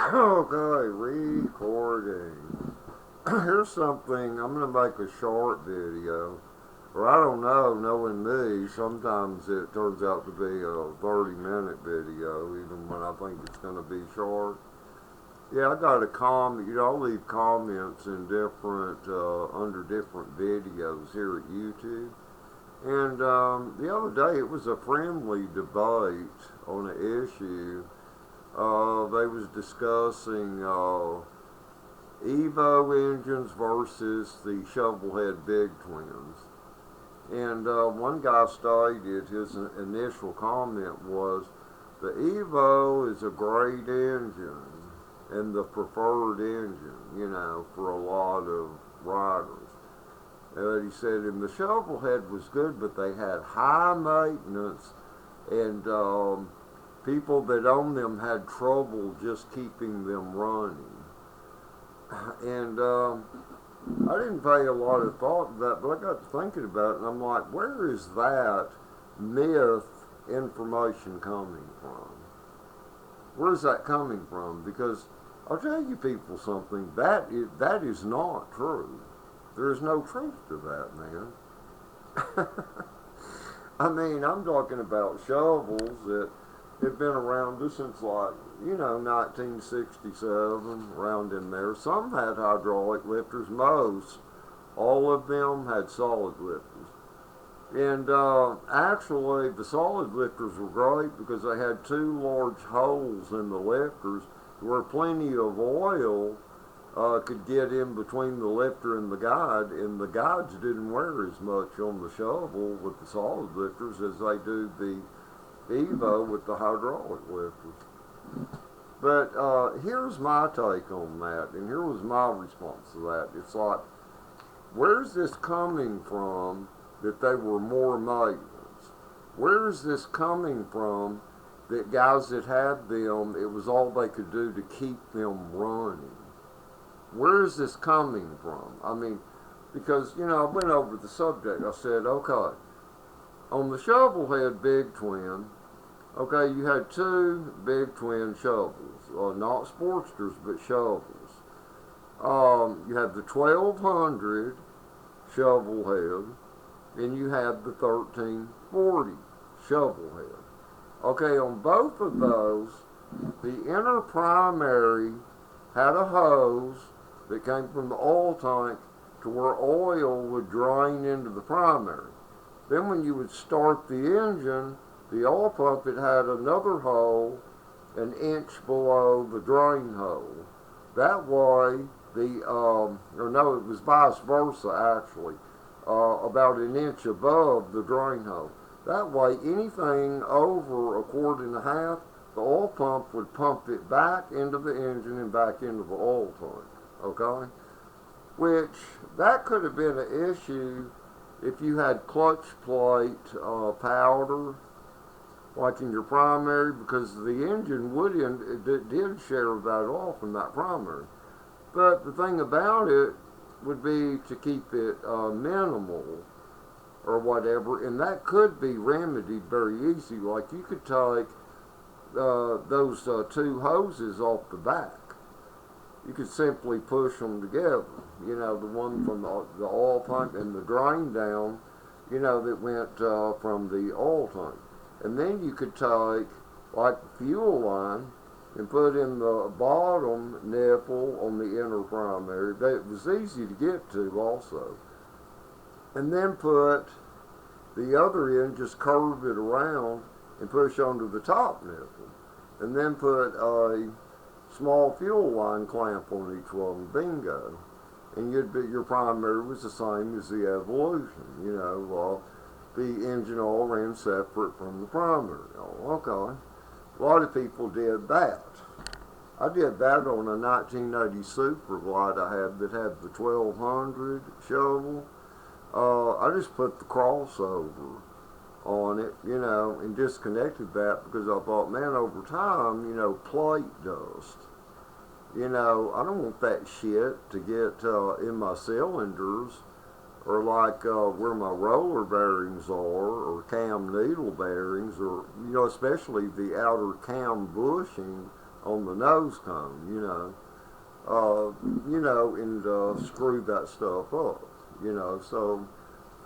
Okay, recording. Here's something, I'm going to make a short video. Or I don't know, knowing me, sometimes it turns out to be a 30-minute video, even when I think it's going to be short. Yeah, I got a comment, I'll leave comments in different, under different videos here at YouTube. And the other day it was a friendly debate on an issue. They was discussing Evo engines versus the Shovelhead Big Twins. And one guy stated his initial comment was, the Evo is a great engine and the preferred engine, for a lot of riders. And he said, and the Shovelhead was good, but they had high maintenance, and people that owned them had trouble just keeping them running. And I didn't pay a lot of thought to that, but I got to thinking about it, and I'm like, where is that myth information coming from? Where's that coming from? Because I'll tell you people something, that is not true. There's no truth to that, man. I mean, I'm talking about shovels that have been around since 1967, around in there. Some had hydraulic lifters, most. All of them had solid lifters. And actually, the solid lifters were great because they had two large holes in the lifters where plenty of oil could get in between the lifter and the guides didn't wear as much on the shovel with the solid lifters as they do the Evo with the hydraulic lifters. But here's my take on that, and here was my response to that. It's like, where's this coming from that they were more maintenance? Where's this coming from that guys that had them, it was all they could do to keep them running? Where is this coming from? I mean, because, I went over the subject. I said, okay, on the Shovelhead Big Twin, okay, you had two Big Twin shovels, not Sportsters, but shovels. You had the 1200 Shovelhead, and you had the 1340 Shovelhead. Okay, on both of those, the inner primary had a hose that came from the oil tank to where oil would drain into the primary. Then when you would start the engine, the oil pump, it had another hole an inch below the drain hole. That way, it was vice versa actually, about an inch above the drain hole. That way, anything over a quart and a half, the oil pump would pump it back into the engine and back into the oil tank, okay? Which, that could have been an issue if you had clutch plate powder, like in your primary, because the engine did share that off in that primary. But the thing about it would be to keep it minimal or whatever, and that could be remedied very easy. Like you could take those two hoses off the back. You could simply push them together. The one from the oil tank and the drain down, that went from the oil tank. And then you could take, like the fuel line, and put in the bottom nipple on the inner primary. That was easy to get to also. And then put the other end, just curve it around and push onto the top nipple. And then put a small fuel line clamp on each one, bingo. And your primary was the same as the Evolution, the engine oil ran separate from the primary. Oh, okay. A lot of people did that. I did that on a 1980 Super Glide I had that had the 1200 shovel. I just put the crossover on it, and disconnected that because I thought, man, over time, plate dust. I don't want that shit to get in my cylinders, or like where my roller bearings are, or cam needle bearings, or especially the outer cam bushing on the nose cone, and screw that stuff up, So,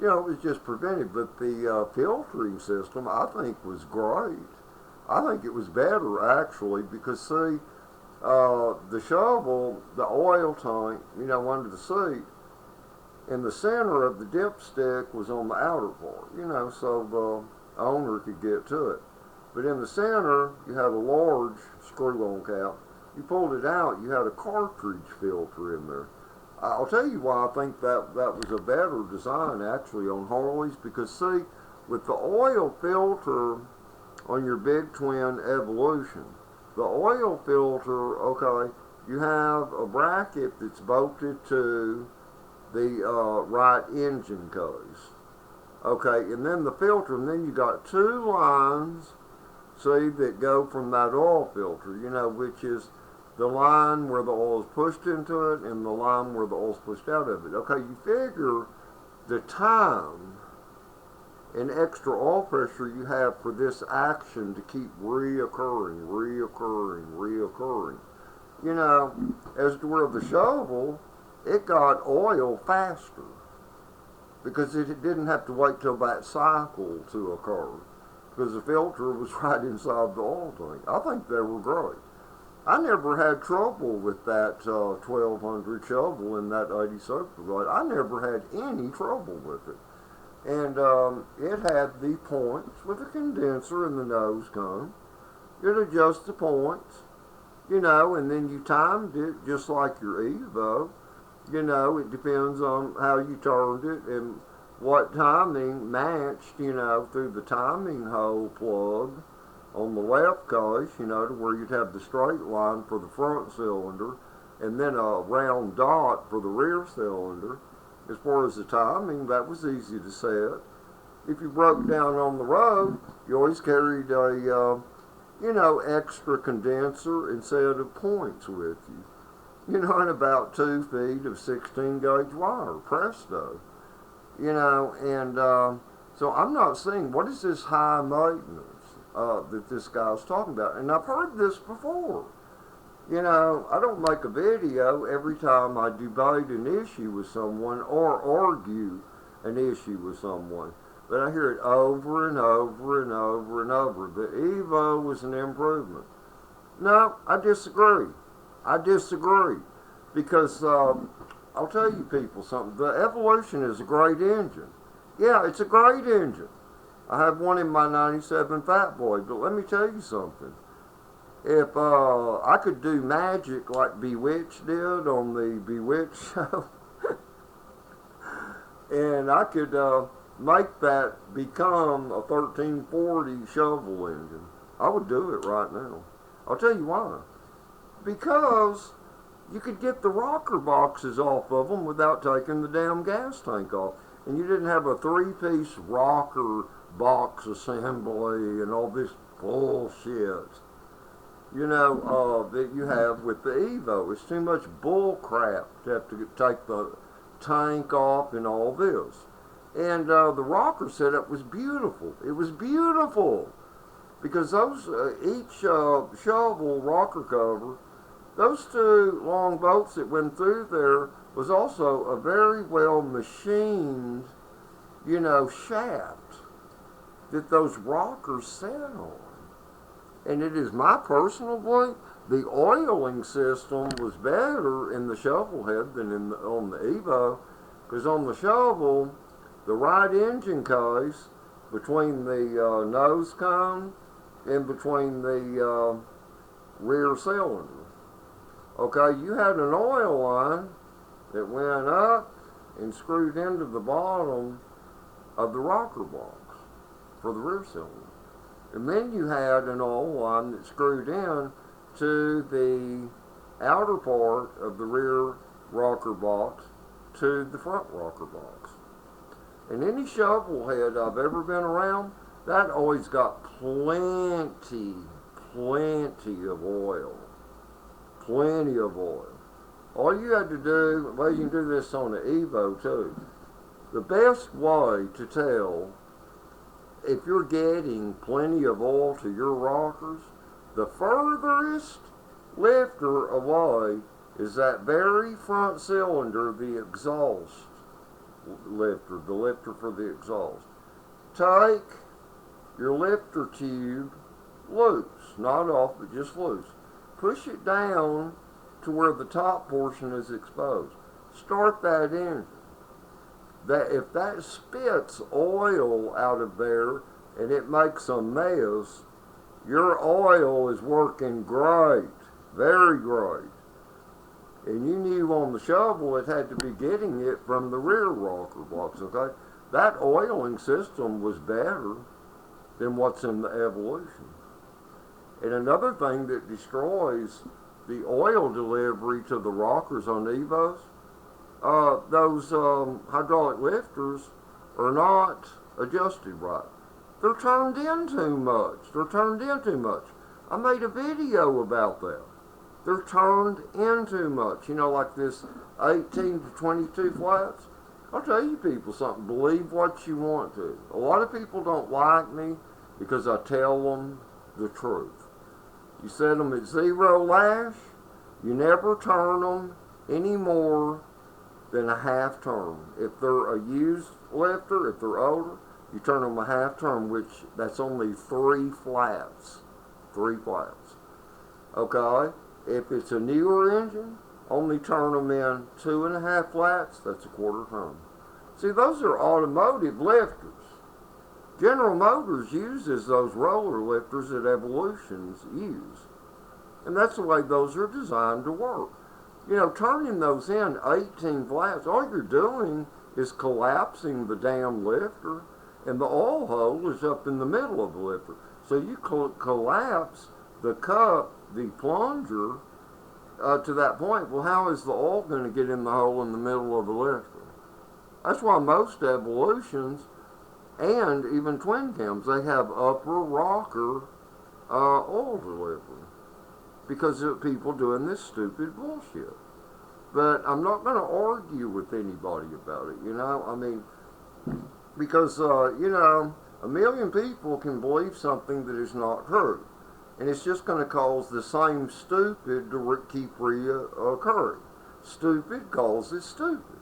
it was just preventive. But the filtering system, I think, was great. I think it was better, actually, because, see, the shovel, the oil tank, under the seat, in the center of the dipstick was on the outer part, so the owner could get to it. But in the center, you had a large screw-on cap. You pulled it out, you had a cartridge filter in there. I'll tell you why I think that was a better design, actually, on Harleys, because, see, with the oil filter on your Big Twin Evolution, the oil filter, okay, you have a bracket that's bolted to the right engine case. Okay, and then the filter, and then you got two lines, see, that go from that oil filter, which is the line where the oil is pushed into it and the line where the oil is pushed out of it. Okay, you figure the time and extra oil pressure you have for this action to keep reoccurring. As to where the shovel, it got oil faster because it didn't have to wait till that cycle to occur because the filter was right inside the oil tank. I think they were great. I never had trouble with that 1200 shovel in that 80 Superglide. I never had any trouble with it. And it had the points with a condenser in the nose cone. It adjusts the points, and then you timed it just like your Evo. It depends on how you turned it and what timing matched, through the timing hole plug on the left case, to where you'd have the straight line for the front cylinder and then a round dot for the rear cylinder. As far as the timing, that was easy to set. If you broke down on the road, you always carried a, extra condenser and set of points with you. And about 2 feet of 16 gauge wire, presto. So I'm not seeing, what is this high maintenance that this guy's talking about? And I've heard this before. I don't make a video every time I debate an issue with someone or argue an issue with someone. But I hear it over and over and over and over. The Evo was an improvement. No, I disagree. Because I'll tell you people something. The Evolution is a great engine. Yeah, it's a great engine. I have one in my 97 Fat Boy, but let me tell you something. If I could do magic like Bewitched did on the Bewitched show, and I could make that become a 1340 shovel engine, I would do it right now. I'll tell you why. Because you could get the rocker boxes off of them without taking the damn gas tank off. And you didn't have a 3-piece rocker box assembly and all this bullshit, that you have with the Evo. It's too much bull crap to have to take the tank off and all this. And the rocker setup was beautiful. It was beautiful. Because those, each shovel rocker cover, those two long bolts that went through there was also a very well machined, shaft that those rockers sat on. And it is my personal belief, the oiling system was better in the shovel head than on the Evo, because on the shovel, the right engine case between the nose cone and between the rear cylinder. Okay, you had an oil line that went up and screwed into the bottom of the rocker box for the rear cylinder. And then you had an oil line that screwed in to the outer part of the rear rocker box to the front rocker box. And any shovel head I've ever been around, that always got plenty of oil. Plenty of oil. All you had to do, well, you can do this on the Evo too. The best way to tell if you're getting plenty of oil to your rockers, the furthest lifter away is that very front cylinder, the exhaust lifter, the lifter for the exhaust. Take your lifter tube loose, not off, but just loose. Push it down to where the top portion is exposed. Start that engine. That if that spits oil out of there and it makes a mess, your oil is working great, very great. And you knew on the shovel it had to be getting it from the rear rocker blocks, okay? That oiling system was better than what's in the Evolution. And another thing that destroys the oil delivery to the rockers on Evos, those hydraulic lifters are not adjusted right. They're turned in too much. I made a video about that. They're turned in too much. You know, like this 18 to 22 flats. I'll tell you people something. Believe what you want to. A lot of people don't like me because I tell them the truth. You set them at 0 lash, you never turn them any more than a half turn. If they're a used lifter, if they're older, you turn them a half turn, which that's only 3 flats. 3 flats. Okay? If it's a newer engine, only turn them in 2.5 flats, that's a quarter turn. See, those are automotive lifters. General Motors uses those roller lifters that Evolutions use. And that's the way those are designed to work. You know, turning those in 18 flats, all you're doing is collapsing the damn lifter, and the oil hole is up in the middle of the lifter. So you collapse the cup, the plunger, to that point. Well, how is the oil going to get in the hole in the middle of the lifter? That's why most Evolutions and even twin cams, they have upper rocker oil delivery because of people doing this stupid bullshit. But I'm not going to argue with anybody about it, you know. I mean, because, you know, a million people can believe something that is not true. And it's just going to cause the same stupid to keep reoccurring. Stupid causes stupid.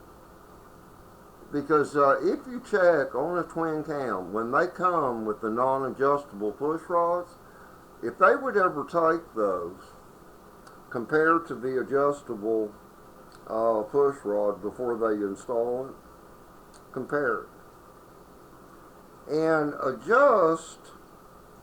Because if you check on a twin cam, when they come with the non-adjustable push rods, if they would ever take those compared to the adjustable push rod before they install it, compare it. And adjust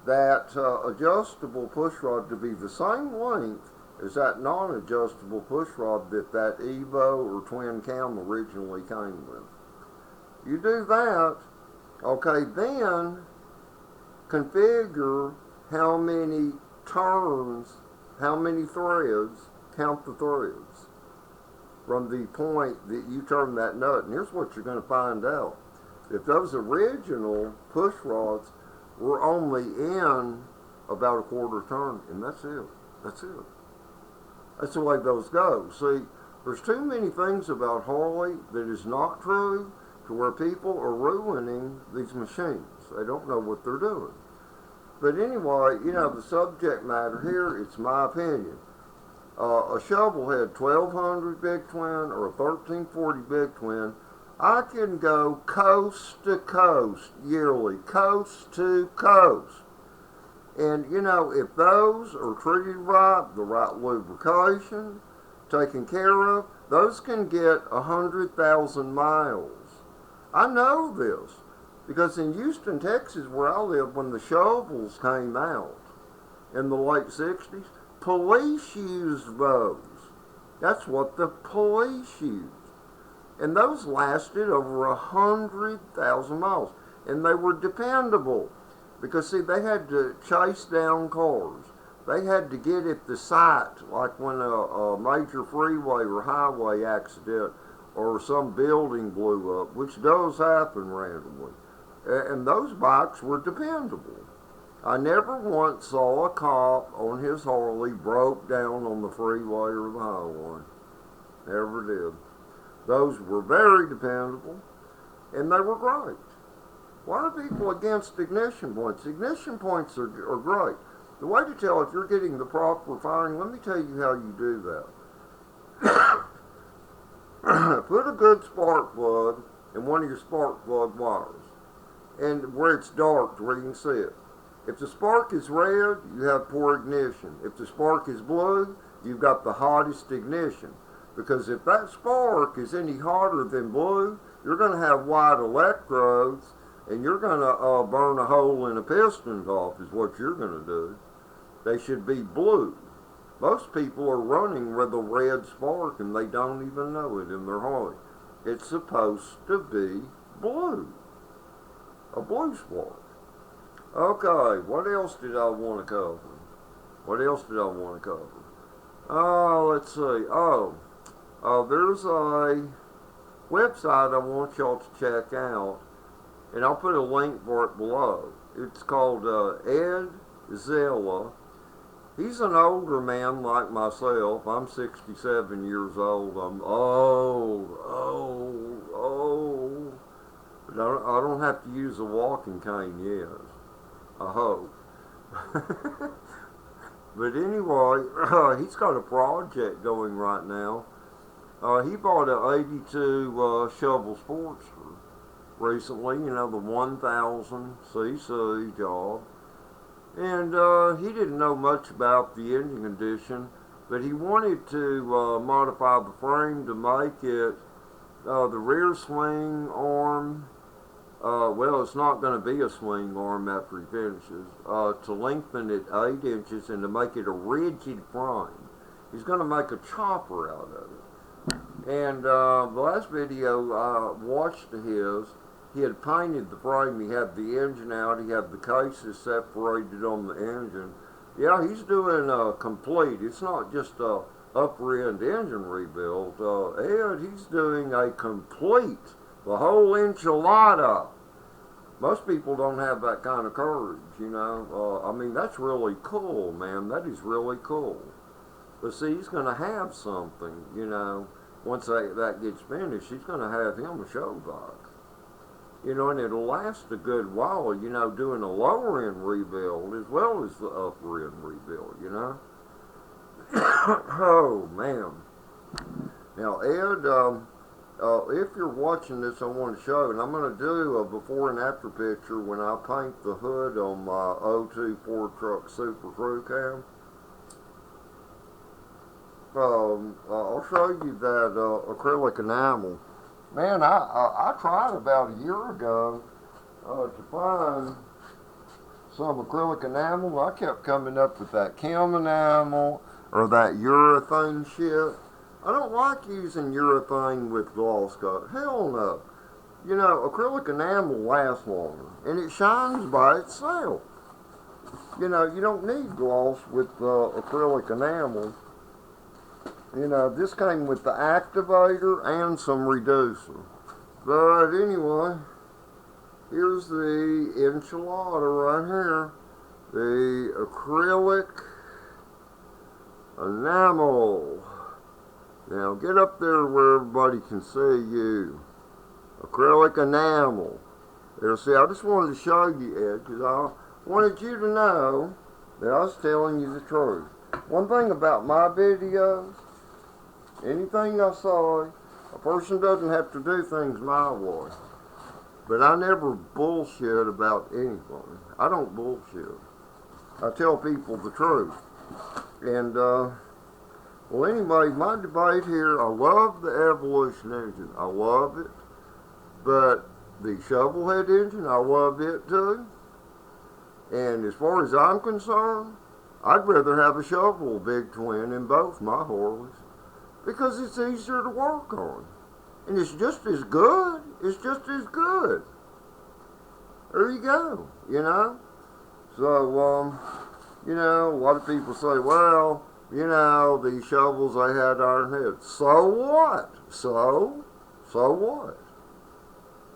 that adjustable push rod to be the same length as that non-adjustable push rod that Evo or twin cam originally came with. You do that, okay, then configure how many turns, how many threads, count the threads from the point that you turn that nut. And here's what you're going to find out. If those original push rods were only in about a quarter turn, and that's it. That's it. That's the way those go. See, there's too many things about Harley that is not true, to where people are ruining these machines. They don't know what they're doing. But anyway, you know, the subject matter here, it's my opinion. A shovelhead 1200 big twin or a 1340 big twin, I can go coast to coast yearly, coast to coast. And, you know, if those are treated right, the right lubrication, taken care of, those can get 100,000 miles. I know this because in Houston, Texas, where I live, when the shovels came out in the late 60s, police used those. That's what the police used. And those lasted over 100,000 miles. And they were dependable because, see, they had to chase down cars. They had to get at the site, like when a major freeway or highway accident or some building blew up, which does happen randomly. And those bikes were dependable. I never once saw a cop on his Harley broke down on the freeway or the highway. Never did. Those were very dependable, and they were great. Why are people against ignition points? Ignition points are great. The way to tell if you're getting the proper firing, let me tell you how you do that. Put a good spark plug in one of your spark plug wires, and where it's dark, where you can see it. If the spark is red, you have poor ignition. If the spark is blue, you've got the hottest ignition. Because if that spark is any hotter than blue, you're going to have white electrodes, and you're going to burn a hole in a piston off is what you're going to do. They should be blue. Most people are running with a red spark, and they don't even know it in their Harley. It's supposed to be blue. A blue spark. Okay, what else did I want to cover? Let's see. There's a website I want y'all to check out, and I'll put a link for it below. It's called Ed Zella. He's an older man like myself. I'm 67 years old. I'm old. But I don't have to use a walking cane yet. I hope. But anyway, he's got a project going right now. He bought an 82 Shovel Sportster recently, the 1000cc job. And he didn't know much about the engine condition, but he wanted to modify the frame to make it the rear swing arm. Well, it's not going to be a swing arm after he finishes. To lengthen it 8 inches and to make it a rigid frame. He's going to make a chopper out of it. And the last video I watched of his, he had painted the frame. He had the engine out. He had the cases separated on the engine. Yeah, he's doing a complete. It's not just a upper end engine rebuild. Ed, he's doing a complete. The whole enchilada. Most people don't have that kind of courage, I mean, that's really cool, man. That is really cool. But see, he's going to have something, once that gets finished, he's going to have him a show bike. And it'll last a good while, doing a lower end rebuild as well as the upper end rebuild, Oh, man. Now, Ed, if you're watching this, I want to show, and I'm going to do a before and after picture when I paint the hood on my 02 Ford Truck Super Crew Cam. I'll show you that acrylic enamel. Man, I tried about a year ago to find some acrylic enamel. I kept coming up with that Chem enamel or that urethane shit. I don't like using urethane with gloss coat. Hell no. Acrylic enamel lasts longer, and it shines by itself. You don't need gloss with acrylic enamel. This came with the activator and some reducer. But anyway, here's the enchilada right here. The acrylic enamel. Now get up there where everybody can see you. Acrylic enamel. There, see, I just wanted to show you, Ed, because I wanted you to know that I was telling you the truth. One thing about my videos, anything I say, a person doesn't have to do things my way. But I never bullshit about anything. I don't bullshit. I tell people the truth. And, well, anyway, my debate here, I love the Evolution engine. I love it. But the shovelhead engine, I love it too. And as far as I'm concerned, I'd rather have a shovel big twin in both my Harleys. Because it's easier to work on. And it's just as good. It's just as good. There you go, So, a lot of people say, well, these shovels, they had iron heads. So what? So what?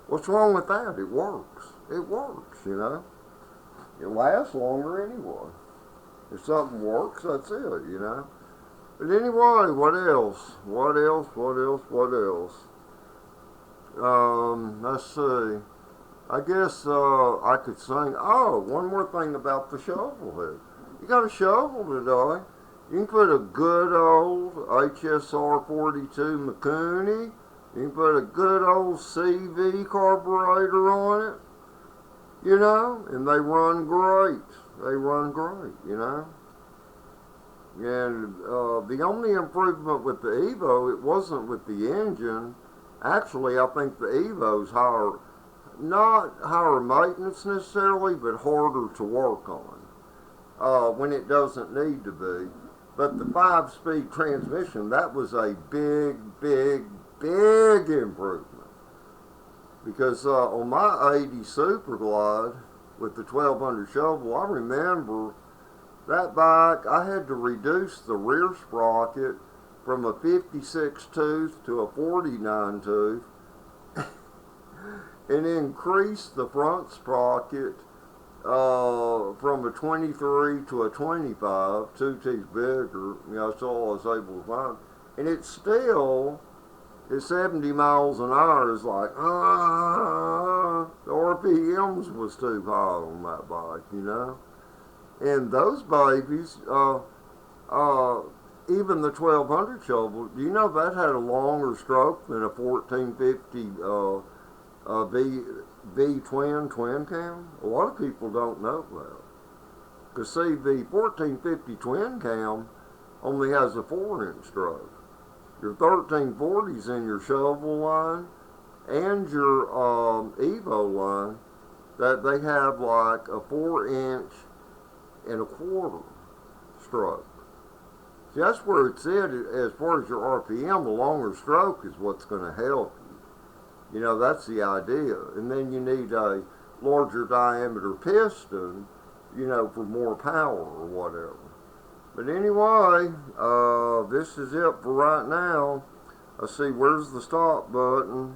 What's wrong with that? It works. It works, It lasts longer anyway. If something works, that's it, But anyway, what else? Let's see. I guess I could sing. Oh, one more thing about the shovel head. You got a shovel today. You can put a good old HSR 42 McCooney. You can put a good old CV carburetor on it, you know, and they run great. They run great, you know. And the only improvement with the Evo, it wasn't with the engine. Actually, I think the Evo's higher, not higher maintenance necessarily, but harder to work on when it doesn't need to be. But the 5-speed transmission, that was a big, big, big improvement. Because on my 80 Super Glide with the 1200 shovel, I remember that bike, I had to reduce the rear sprocket from a 56 tooth to a 49 tooth and increase the front sprocket from a 23 to a 25, 2 teeth bigger. You know, that's all I was able to find. And it's still, at 70 miles an hour, is like, the RPMs was too high on that bike, you know. And those babies, even the 1200 shovel, do you know that had a longer stroke than a 1450 V twin cam? A lot of people don't know that. Because see, the 1450 twin cam only has a 4-inch stroke. Your 1340s in your shovel line and your Evo line, that they have like a 4-inch and a quarter stroke. See, that's where it's at as far as your RPM. The longer stroke is what's going to help you. You know, that's the idea. And then you need a larger diameter piston, you know, for more power or whatever. But anyway, this is it for right now. Let's see, where's the stop button?